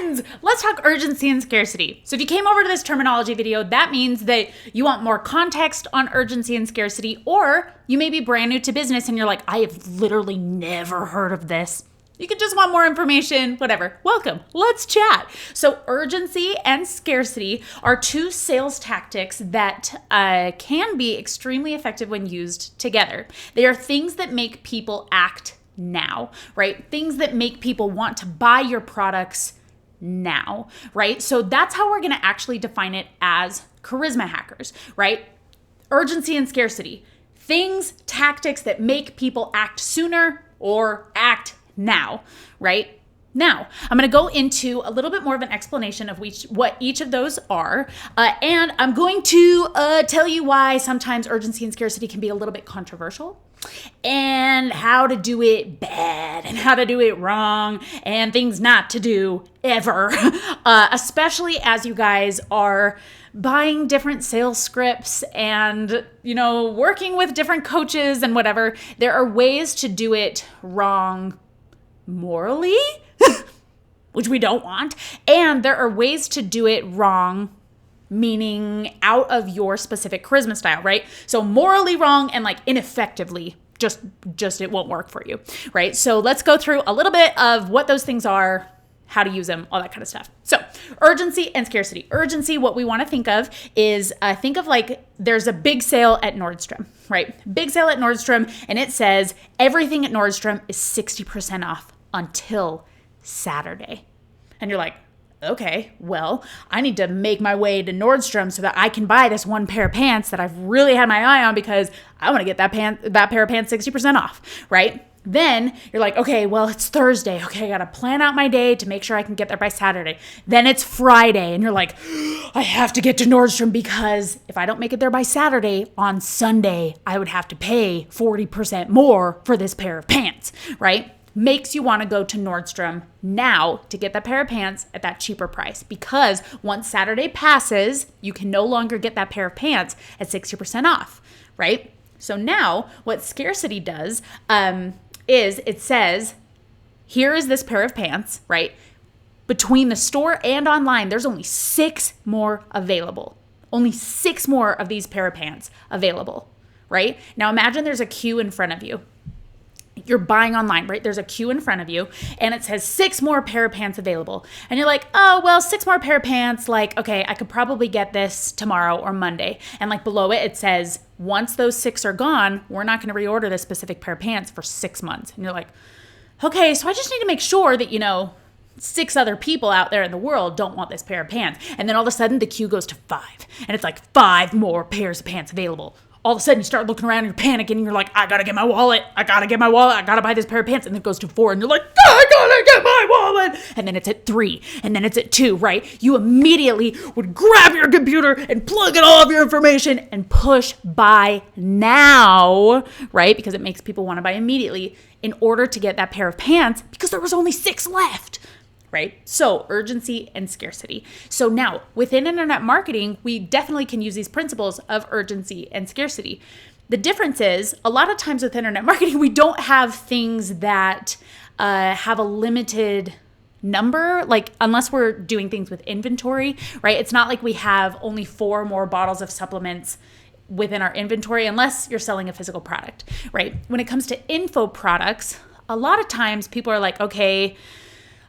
friends, let's talk urgency and scarcity. So if you came over to this terminology video, that means that you want more context on urgency and scarcity, or you may be brand new to business and you're like, I have literally never heard of this. You could just want more information, whatever. Welcome, let's chat. So urgency and scarcity are two sales tactics that can be extremely effective when used together. They are things that make people act now, right? Things that make people want to buy your products now, right? So that's how we're going to actually define it as charisma hackers, right? Urgency and scarcity. Things, tactics that make people act sooner or act now, right? Now, I'm going to go into a little bit more of an explanation of what each of those are, and I'm going to tell you why sometimes urgency and scarcity can be a little bit controversial, and how to do it bad, and how to do it wrong, and things not to do ever, especially as you guys are buying different sales scripts and, working with different coaches and whatever. There are ways to do it wrong morally, which we don't want. And there are ways to do it wrong, meaning out of your specific charisma style, right? So morally wrong and like ineffectively, just it won't work for you, right? So let's go through a little bit of what those things are, how to use them, all that kind of stuff. So urgency and scarcity. Urgency, what we want to think of is think of like there's a big sale at Nordstrom, right? Big sale at Nordstrom, and it says everything at Nordstrom is 60% off until Saturday. And you're like, okay, well, I need to make my way to Nordstrom so that I can buy this one pair of pants that I've really had my eye on because I want to get that pair of pants 60% off, right? Then you're like, okay, well, it's Thursday. Okay, I got to plan out my day to make sure I can get there by Saturday. Then it's Friday, and you're like, I have to get to Nordstrom because if I don't make it there by Saturday, on Sunday, I would have to pay 40% more for this pair of pants, right? Makes you want to go to Nordstrom now to get that pair of pants at that cheaper price, because once Saturday passes, you can no longer get that pair of pants at 60% off, right? So now what scarcity does is it says, here is this pair of pants, right? Between the store and online, there's only 6 more available. Only 6 more of these pair of pants available, right? Now imagine there's a queue in front of you. You're buying online, right? There's a queue in front of you and it says 6 more pair of pants available. And you're like, oh, well, 6 more pair of pants. Like, okay, I could probably get this tomorrow or Monday. And like below it says, once those 6 are gone, we're not going to reorder this specific pair of pants for 6 months. And you're like, okay, so I just need to make sure that, 6 other people out there in the world don't want this pair of pants. And then all of a sudden the queue goes to 5 and it's like 5 more pairs of pants available. All of a sudden you start looking around and you're panicking and you're like, I gotta get my wallet. I gotta buy this pair of pants. And it goes to 4 and you're like, I gotta get my wallet. And then it's at 3 and then it's at 2, right? You immediately would grab your computer and plug in all of your information and push buy now, right? Because it makes people want to buy immediately in order to get that pair of pants because there was only 6 left. Right? So urgency and scarcity. So now within internet marketing, we definitely can use these principles of urgency and scarcity. The difference is a lot of times with internet marketing, we don't have things that have a limited number, like unless we're doing things with inventory, right? It's not like we have only 4 more bottles of supplements within our inventory, unless you're selling a physical product, right? When it comes to info products, a lot of times people are like, okay,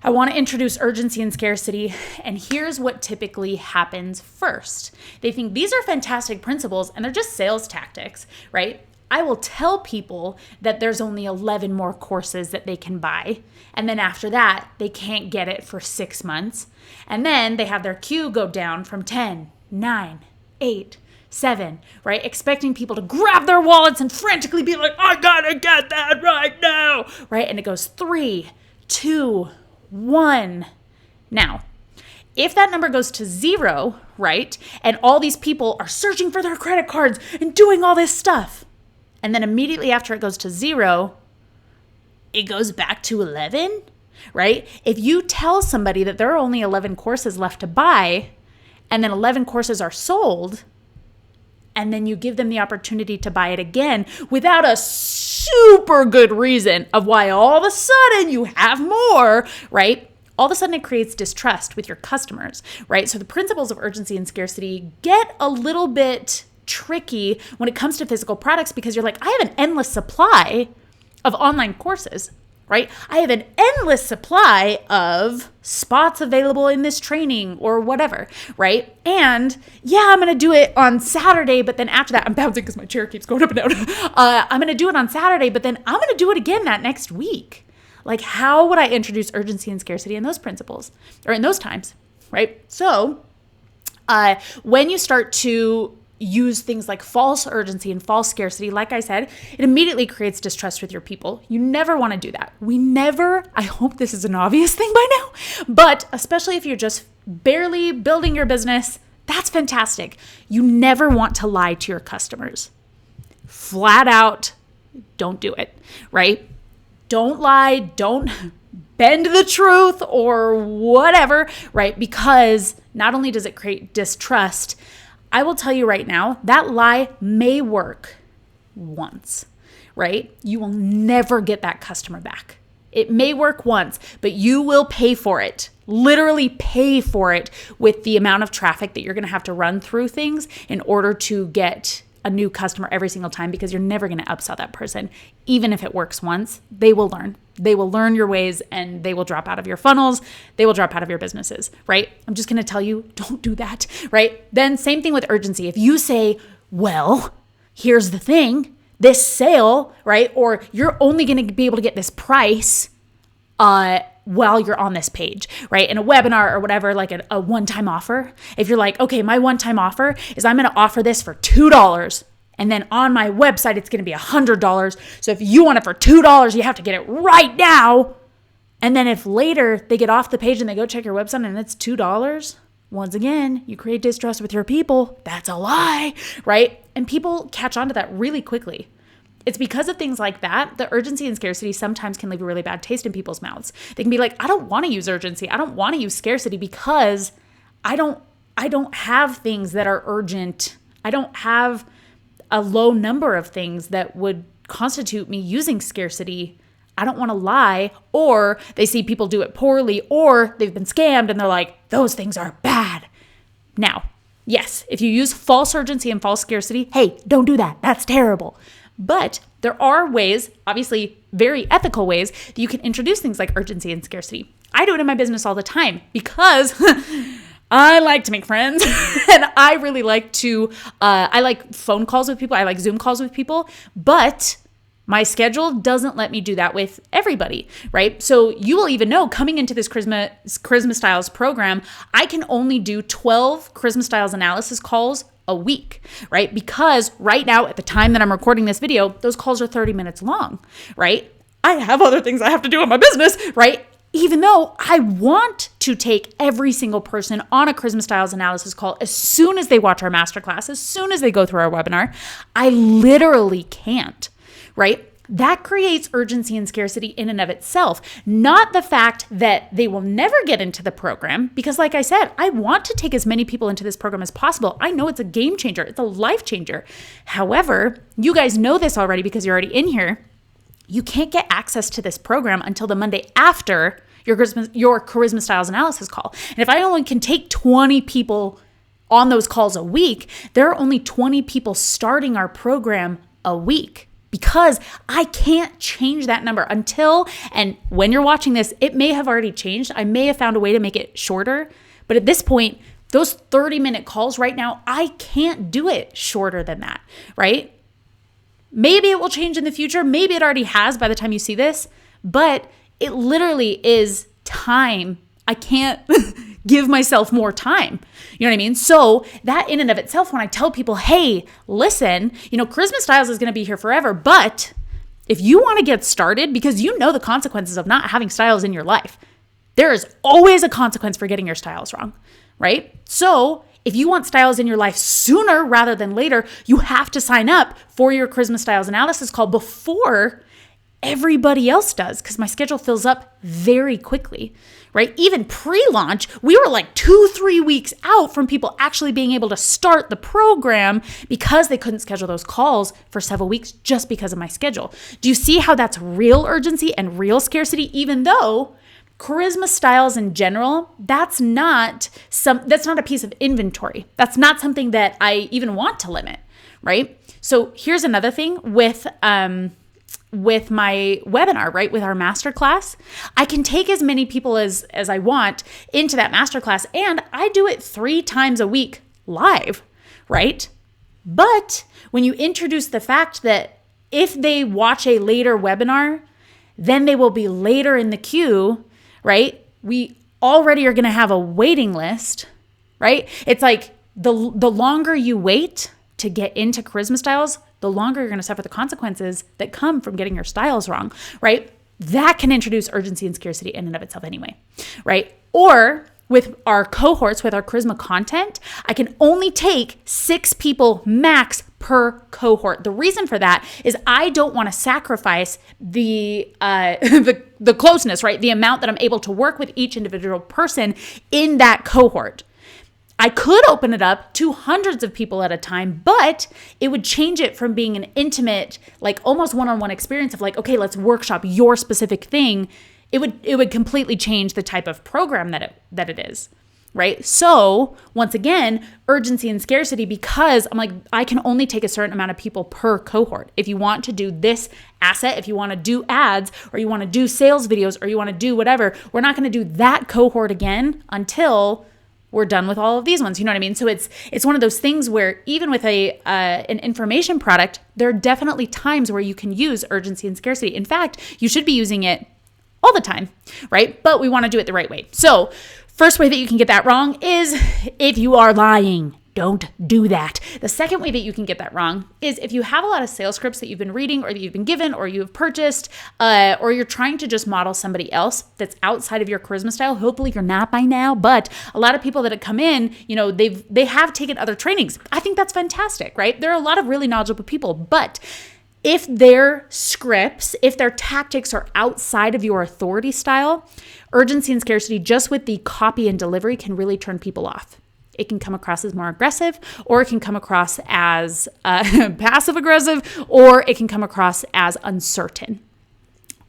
I want to introduce urgency and scarcity, and here's what typically happens first. They think these are fantastic principles, and they're just sales tactics, right? I will tell people that there's only 11 more courses that they can buy, and then after that, they can't get it for 6 months, and then they have their queue go down from 10, 9, 8, 7, right? Expecting people to grab their wallets and frantically be like, I gotta get that right now, right? And it goes 3, 2, 1. Now, if that number goes to 0, right, and all these people are searching for their credit cards and doing all this stuff, and then immediately after it goes to 0, it goes back to 11, right? If you tell somebody that there are only 11 courses left to buy, and then 11 courses are sold, and then you give them the opportunity to buy it again without a super good reason of why all of a sudden you have more, right? all of a sudden it creates distrust with your customers, right? So the principles of urgency and scarcity get a little bit tricky when it comes to physical products because you're like, I have an endless supply of online courses, right? I have an endless supply of spots available in this training or whatever, right? And yeah, I'm going to do it on Saturday, but then after that, I'm bouncing because my chair keeps going up and down. I'm going to do it on Saturday, but then I'm going to do it again that next week. Like, how would I introduce urgency and scarcity in those principles or in those times, right? So when you start to use things like false urgency and false scarcity, like I said, it immediately creates distrust with your people. You never want to do that. I hope this is an obvious thing by now, but especially if you're just barely building your business, that's fantastic. You never want to lie to your customers. Flat out, don't do it, right? Don't lie, don't bend the truth or whatever, right? Because not only does it create distrust, I will tell you right now, that lie may work once, right? You will never get that customer back. It may work once, but you will pay for it, literally pay for it with the amount of traffic that you're going to have to run through things in order to get a new customer every single time, because you're never going to upsell that person. Even if it works once, they will learn. They will learn your ways and they will drop out of your funnels. They will drop out of your businesses, right? I'm just going to tell you, don't do that, right? Then same thing with urgency. If you say, well, here's the thing, this sale, right? Or you're only going to be able to get this price while you're on this page, right? In a webinar or whatever, like a one-time offer. If you're like, okay, my one-time offer is I'm going to offer this for $2. And then on my website, it's going to be $100. So if you want it for $2, you have to get it right now. And then if later they get off the page and they go check your website and it's $2, once again, you create distrust with your people. That's a lie, right? And people catch on to that really quickly. It's because of things like that, the urgency and scarcity sometimes can leave a really bad taste in people's mouths. They can be like, I don't want to use urgency. I don't want to use scarcity because I don't have things that are urgent. I don't have a low number of things that would constitute me using scarcity. I don't want to lie. Or they see people do it poorly, or they've been scammed and they're like, those things are bad. Now, yes, if you use false urgency and false scarcity, hey, don't do that. That's terrible. But there are ways, obviously very ethical ways, that you can introduce things like urgency and scarcity. I do it in my business all the time because I like to make friends and I really like to, I like phone calls with people. I like Zoom calls with people, but my schedule doesn't let me do that with everybody, right? So you will even know coming into this Charisma Styles program, I can only do 12 Charisma Styles analysis calls a week, right? Because right now, at the time that I'm recording this video, those calls are 30 minutes long, right? I have other things I have to do in my business, right? Even though I want to take every single person on a Charisma Styles analysis call as soon as they watch our masterclass, as soon as they go through our webinar, I literally can't, right? That creates urgency and scarcity in and of itself, not the fact that they will never get into the program, because like I said, I want to take as many people into this program as possible. I know it's a game changer. It's a life changer. However, you guys know this already because you're already in here. You can't get access to this program until the Monday after your Charisma Styles analysis call. And if I only can take 20 people on those calls a week, there are only 20 people starting our program a week, because I can't change that number until, and when you're watching this, it may have already changed. I may have found a way to make it shorter, but at this point, those 30-minute calls right now, I can't do it shorter than that, right? Maybe it will change in the future. Maybe it already has by the time you see this, but it literally is time. I can't give myself more time. You know what I mean? So that in and of itself, when I tell people, hey, listen, Charisma Styles is going to be here forever, but if you want to get started, because you know the consequences of not having styles in your life, there is always a consequence for getting your styles wrong, right? So if you want styles in your life sooner rather than later, you have to sign up for your Charisma Styles analysis call before everybody else does, because my schedule fills up very quickly, right? Even pre-launch, we were like 2-3 weeks out from people actually being able to start the program because they couldn't schedule those calls for several weeks just because of my schedule. Do you see how that's real urgency and real scarcity, even though Charisma styles in general, that's not a piece of inventory. That's not something that I even want to limit, right? So here's another thing with my webinar, right? With our masterclass, I can take as many people as I want into that masterclass, and I do it 3 times a week live, right? But when you introduce the fact that if they watch a later webinar, then they will be later in the queue, right? We already are going to have a waiting list, right? It's like the longer you wait to get into charisma styles, the longer you're going to suffer the consequences that come from getting your styles wrong, right? That can introduce urgency and scarcity in and of itself anyway, right? Or with our cohorts, with our charisma content, I can only take 6 people max per cohort. The reason for that is I don't want to sacrifice the closeness, right? The amount that I'm able to work with each individual person in that cohort. I could open it up to hundreds of people at a time, but it would change it from being an intimate, like almost one-on-one experience of like, okay, let's workshop your specific thing. It would completely change the type of program that it is, right? So once again, urgency and scarcity, because I'm like, I can only take a certain amount of people per cohort. If you want to do this asset, if you want to do ads, or you want to do sales videos, or you want to do whatever, we're not going to do that cohort again until we're done with all of these ones. You know what I mean? So it's one of those things where even with an information product, there are definitely times where you can use urgency and scarcity. In fact, you should be using it all the time, right? But we want to do it the right way. So first way that you can get that wrong is if you are lying. Don't do that. The second way that you can get that wrong is if you have a lot of sales scripts that you've been reading or that you've been given or you have purchased, or you're trying to just model somebody else that's outside of your charisma style. Hopefully you're not by now, but a lot of people that have come in, you know, they have taken other trainings. I think that's fantastic, right? There are a lot of really knowledgeable people, but if their scripts, if their tactics are outside of your authority style, urgency and scarcity just with the copy and delivery can really turn people off. It can come across as more aggressive, or it can come across as passive aggressive, or it can come across as uncertain.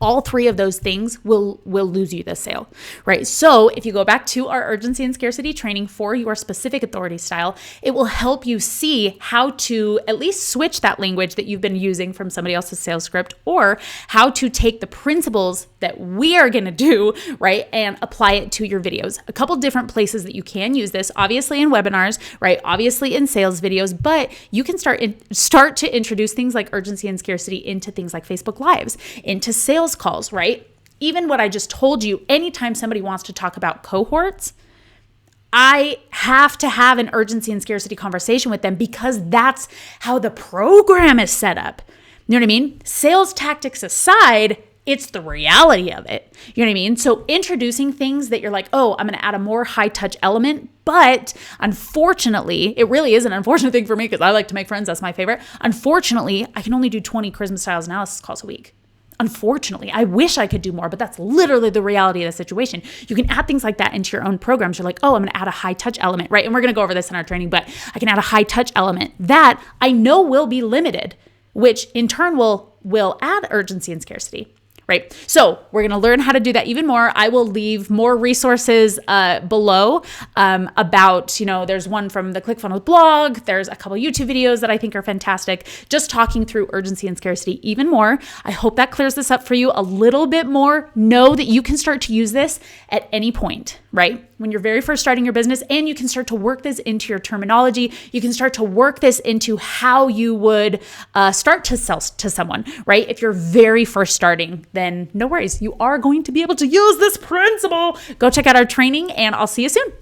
All 3 of those things will lose you the sale, right? So if you go back to our urgency and scarcity training for your specific authority style, it will help you see how to at least switch that language that you've been using from somebody else's sales script, or how to take the principles that we are going to do, right, and apply it to your videos. A couple different places that you can use this, obviously in webinars, right, obviously in sales videos, but you can start to introduce things like urgency and scarcity into things like Facebook Lives, into sales calls, right? Even what I just told you, anytime somebody wants to talk about cohorts, I have to have an urgency and scarcity conversation with them because that's how the program is set up. You know what I mean? Sales tactics aside, it's the reality of it. You know what I mean? So introducing things that you're like, oh, I'm going to add a more high touch element, but unfortunately, it really is an unfortunate thing for me because I like to make friends. That's my favorite. Unfortunately, I can only do 20 charisma styles analysis calls a week. Unfortunately, I wish I could do more, but that's literally the reality of the situation. You can add things like that into your own programs. You're like, oh, I'm going to add a high touch element, right? And we're going to go over this in our training, but I can add a high touch element that I know will be limited, which in turn will add urgency and scarcity. Right? So we're going to learn how to do that even more. I will leave more resources below about, there's one from the ClickFunnels blog. There's a couple YouTube videos that I think are fantastic, just talking through urgency and scarcity even more. I hope that clears this up for you a little bit more. Know that you can start to use this at any point, right? When you're very first starting your business, and you can start to work this into your terminology. You can start to work this into how you would start to sell to someone, right? If you're very first starting, then no worries. You are going to be able to use this principle. Go check out our training, and I'll see you soon.